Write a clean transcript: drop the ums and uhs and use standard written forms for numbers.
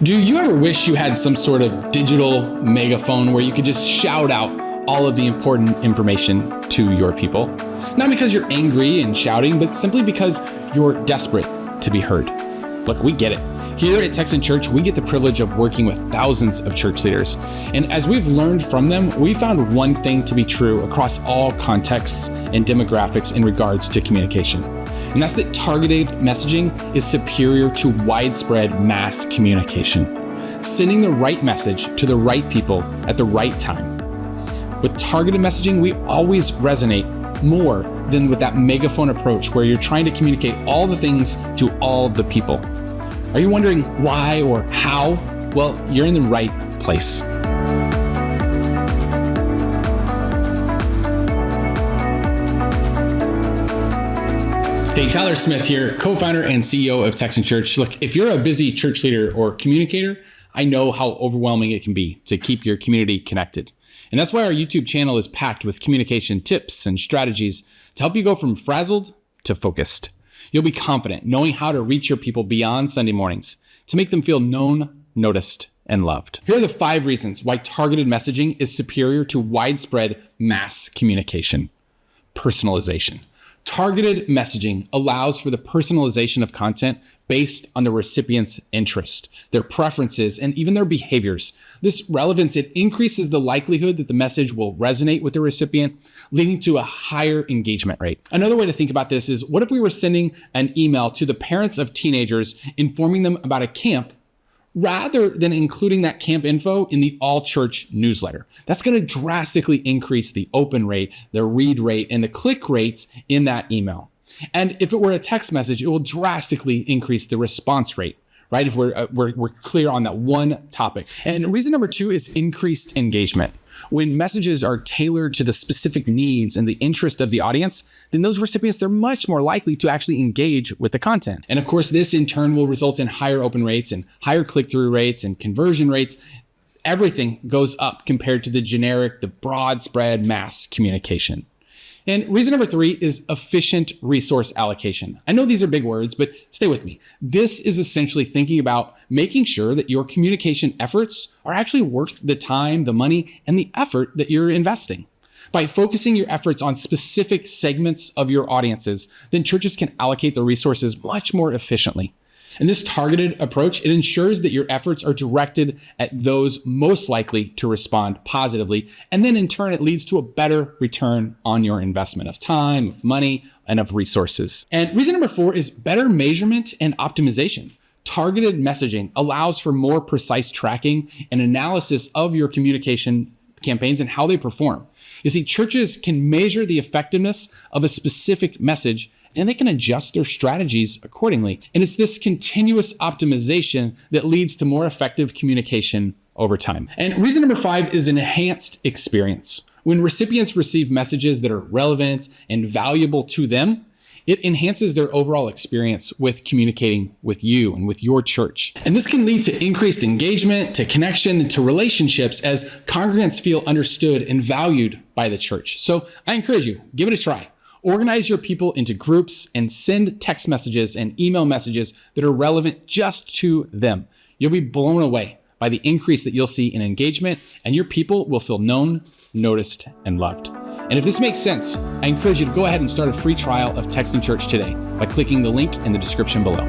Do you ever wish you had some sort of digital megaphone where you could just shout out all of the important information to your people? Not because you're angry and shouting, but simply because you're desperate to be heard. Look, we get it. Here at Texan Church, we get the privilege of working with thousands of church leaders. And as we've learned from them, we found one thing to be true across all contexts and demographics in regards to communication. And that's that targeted messaging is superior to widespread mass communication, sending the right message to the right people at the right time. With targeted messaging, we always resonate more than with that megaphone approach where you're trying to communicate all the things to all the people. Are you wondering why or how? Well, you're in the right place. Hey, Tyler Smith here, co-founder and CEO of Texan Church. Look, if you're a busy church leader or communicator, I know how overwhelming it can be to keep your community connected. And that's why our YouTube channel is packed with communication tips and strategies to help you go from frazzled to focused. You'll be confident knowing how to reach your people beyond Sunday mornings to make them feel known, noticed, and loved. Here are the 5 reasons why targeted messaging is superior to widespread mass communication. Personalization. Targeted messaging allows for the personalization of content based on the recipient's interest, their preferences, and even their behaviors. This relevance, it increases the likelihood that the message will resonate with the recipient, leading to a higher engagement rate. Another way to think about this is, what if we were sending an email to the parents of teenagers informing them about a camp rather than including that camp info in the all church newsletter? That's going to drastically increase the open rate, the read rate, and the click rates in that email. And if it were a text message, it will drastically increase the response rate, right? If we're clear on that one topic. And reason number 2 is increased engagement. When messages are tailored to the specific needs and the interest of the audience, then those recipients, they're much more likely to actually engage with the content. And of course, this in turn will result in higher open rates and higher click-through rates and conversion rates. Everything goes up compared to the broad spread mass communication. And reason number 3 is efficient resource allocation. I know these are big words, but stay with me. This is essentially thinking about making sure that your communication efforts are actually worth the time, the money, and the effort that you're investing. By focusing your efforts on specific segments of your audiences, then churches can allocate the resources much more efficiently. And this targeted approach, it ensures that your efforts are directed at those most likely to respond positively. And then in turn, it leads to a better return on your investment of time, of money, and of resources. And reason number 4 is better measurement and optimization. Targeted messaging allows for more precise tracking and analysis of your communication campaigns and how they perform. You see, churches can measure the effectiveness of a specific message, and they can adjust their strategies accordingly. And it's this continuous optimization that leads to more effective communication over time. And reason number 5 is enhanced experience. When recipients receive messages that are relevant and valuable to them, it enhances their overall experience with communicating with you and with your church. And this can lead to increased engagement, to connection, to relationships as congregants feel understood and valued by the church. So I encourage you, give it a try. Organize your people into groups and send text messages and email messages that are relevant just to them. You'll be blown away by the increase that you'll see in engagement, and your people will feel known, noticed, and loved. And if this makes sense, I encourage you to go ahead and start a free trial of Texan Church today by clicking the link in the description below.